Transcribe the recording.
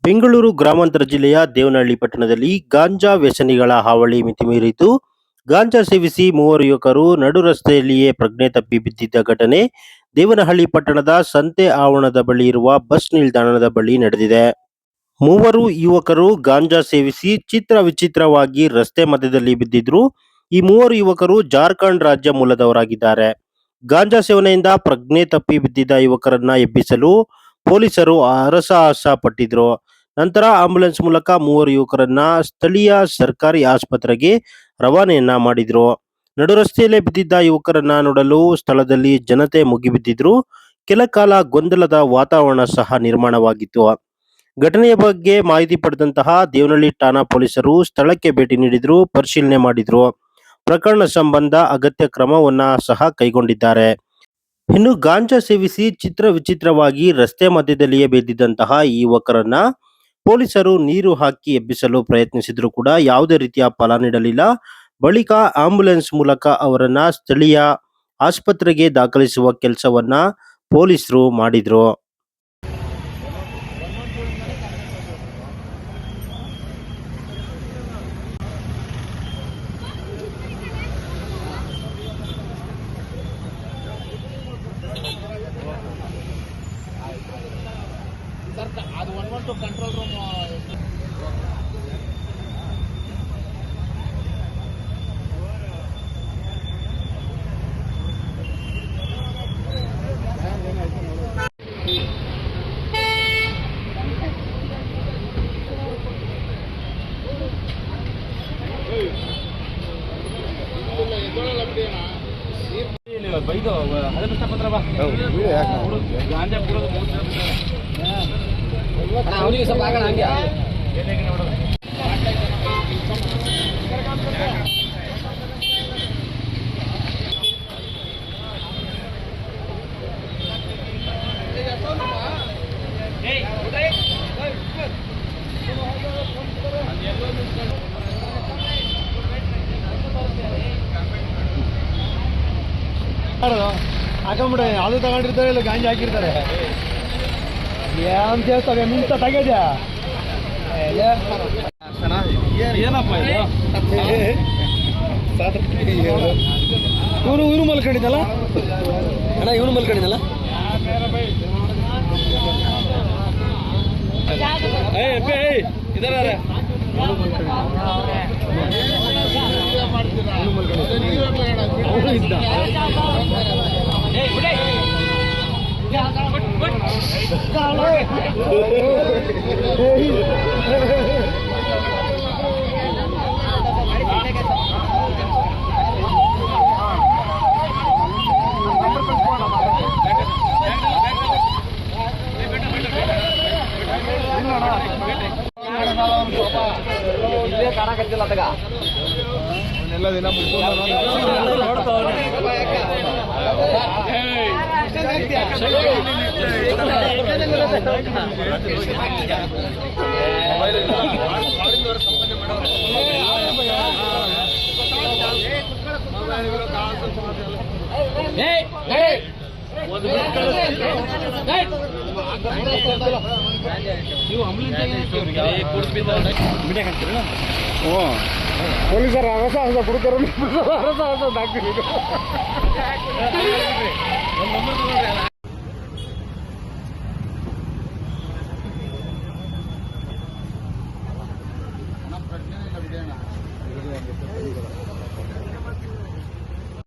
ಬೆಂಗಳೂರು ಗ್ರಾಮಾಂತರ ಜಿಲ್ಲೆಯ ದೇವನಹಳ್ಳಿ ಪಟ್ಟಣದಲ್ಲಿ ಗಾಂಜಾ ವ್ಯಸನಿಗಳ ಹಾವಳಿ ಮಿತಿಮೀರಿದ್ದು, ಗಾಂಜಾ ಸೇವಿಸಿ ಮೂವರು ಯುವಕರು ನಡು ರಸ್ತೆಯಲ್ಲಿಯೇ ಪ್ರಜ್ಞೆ ತಪ್ಪಿ ಬಿದ್ದಿದ್ದ ಘಟನೆ ದೇವನಹಳ್ಳಿ ಪಟ್ಟಣದ ಸಂತೆ ಆವರಣದ ಬಳಿ ಇರುವ ಬಸ್ ನಿಲ್ದಾಣದ ಬಳಿ ನಡೆದಿದೆ. ಮೂವರು ಯುವಕರು ಗಾಂಜಾ ಸೇವಿಸಿ ಚಿತ್ರ ವಿಚಿತ್ರವಾಗಿ ರಸ್ತೆ ಮಧ್ಯದಲ್ಲಿ ಬಿದ್ದಿದ್ರು. ಈ ಮೂವರು ಯುವಕರು ಜಾರ್ಖಂಡ್ ರಾಜ್ಯ ಮೂಲದವರಾಗಿದ್ದಾರೆ. ಗಾಂಜಾ ಸೇವನೆಯಿಂದ ಪ್ರಜ್ಞೆ ತಪ್ಪಿ ಬಿದ್ದಿದ್ದ ಯುವಕರನ್ನ ಎಬ್ಬಿಸಲು ಪೊಲೀಸರು ಹರಸಾಹಸ ಪಟ್ಟಿದ್ರು. ನಂತರ ಆಂಬ್ಯುಲೆನ್ಸ್ ಮೂಲಕ ಮೂವರು ಯುವಕರನ್ನ ಸ್ಥಳೀಯ ಸರ್ಕಾರಿ ಆಸ್ಪತ್ರೆಗೆ ರವಾನೆಯನ್ನ ಮಾಡಿದ್ರು. ನಡು ರಸ್ತೆಯಲ್ಲೇ ಬಿದ್ದಿದ್ದ ಯುವಕರನ್ನ ನೋಡಲು ಸ್ಥಳದಲ್ಲಿ ಜನತೆ ಮುಗಿಬಿದ್ದಿದ್ರು. ಕೆಲ ಕಾಲ ಗೊಂದಲದ ವಾತಾವರಣ ಸಹ ನಿರ್ಮಾಣವಾಗಿತ್ತು. ಘಟನೆಯ ಬಗ್ಗೆ ಮಾಹಿತಿ ಪಡೆದಂತಹ ದೇವನಹಳ್ಳಿ ಠಾಣಾ ಪೊಲೀಸರು ಸ್ಥಳಕ್ಕೆ ಭೇಟಿ ನೀಡಿದ್ರು, ಪರಿಶೀಲನೆ ಮಾಡಿದ್ರು. ಪ್ರಕರಣ ಸಂಬಂಧ ಅಗತ್ಯ ಕ್ರಮವನ್ನ ಸಹ ಕೈಗೊಂಡಿದ್ದಾರೆ. ಇನ್ನು ಗಾಂಜಾ ಸೇವಿಸಿ ಚಿತ್ರ ವಿಚಿತ್ರವಾಗಿ ರಸ್ತೆ ಮಧ್ಯದಲ್ಲಿಯೇ ಬಿದ್ದಿದ್ದಂತಹ ಈ ಯುವಕರನ್ನ ಪೊಲೀಸರು ನೀರು ಹಾಕಿ ಎಬ್ಬಿಸಲು ಪ್ರಯತ್ನಿಸಿದ್ರು ಕೂಡ ಯಾವುದೇ ರೀತಿಯ ಫಲ ನೀಡಲಿಲ್ಲ. ಬಳಿಕ ಆಂಬ್ಯುಲೆನ್ಸ್ ಮೂಲಕ ಅವರನ್ನ ಸ್ಥಳೀಯ ಆಸ್ಪತ್ರೆಗೆ ದಾಖಲಿಸುವ ಕೆಲಸವನ್ನ ಪೊಲೀಸರು ಮಾಡಿದ್ರು. ಅದು 112 ಕಂಟ್ರೋಲ್ ರೂಮ್ ಬೈದು ಹಳೆ ಕಷ್ಟಪತ್ರ ಬಾ ಗಾಂಜಾ ಅವನಿಗೆ ಸ್ವಲ್ಪ ಆಗೋಣ ಹಂಗೆ ಹಾಕೊಂಬಿಡ ಅದು ತಗೊಂಡಿರ್ತಾರೆ ಇಲ್ಲ ಗಾಂಜಿ ಹಾಕಿರ್ತಾರೆ ಏನ್ ಕೇಳ್ತವೆ ನಿಂತ ತಗದ್ಯಾ ಏನಪ್ಪ ಇವನು ಮಲ್ಕೊಂಡಿದ್ದಲ್ಲ ಅಣ್ಣ, ಇವನು ಮಲ್ಕೊಂಡಿದ್ದಲ್ಲ. ಇದರ ಇಲ್ಲೇ ಕಾಣಕತ್ತಿಲ್ಲ ಅದಾಗ ಎಲ್ಲ ದಿನ ಪೊಲೀಸರ ಅರಸಾಹಸ ಕೊಡ್ತಾರ ಪ್ರಜ್ಞೆ ಇಲ್ಲ ಬಿಡೋಣ.